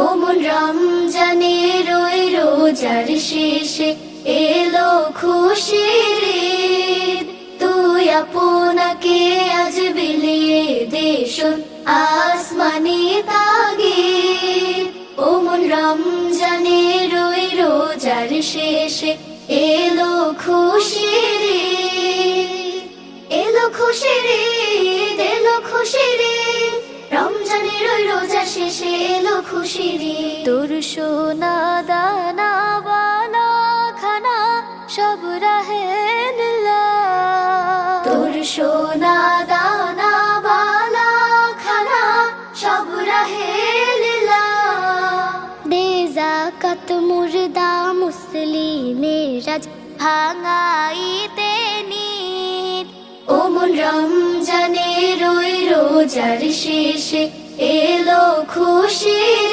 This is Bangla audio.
ও মন রমজানের ওই রোজার শেষে এলো খুশির ঈদ। তুই আপনাকে আজ বিলিয়ে দে শোন আসমানি তাগিদ। ও মন রমজানের ওই রোজার শেষে এলো খুশির ঈদ। এলো খুশির ঈদ, এলো খুশির ঈদ, রমজানের ওই রোজা শেষে এলো খুশির ঈদ। তোর সোনা দানা বালা খানা সব রাহে লিল্লাহ। তোর সোনা দানা বালা খানা সব রাহে লিল্লাহ। দে যাকাত মুর্দা মুসলিমের আজ ভাঙাইতে নিদ। ও মন রমজানের ওই রোজার শেষে এলো খুশির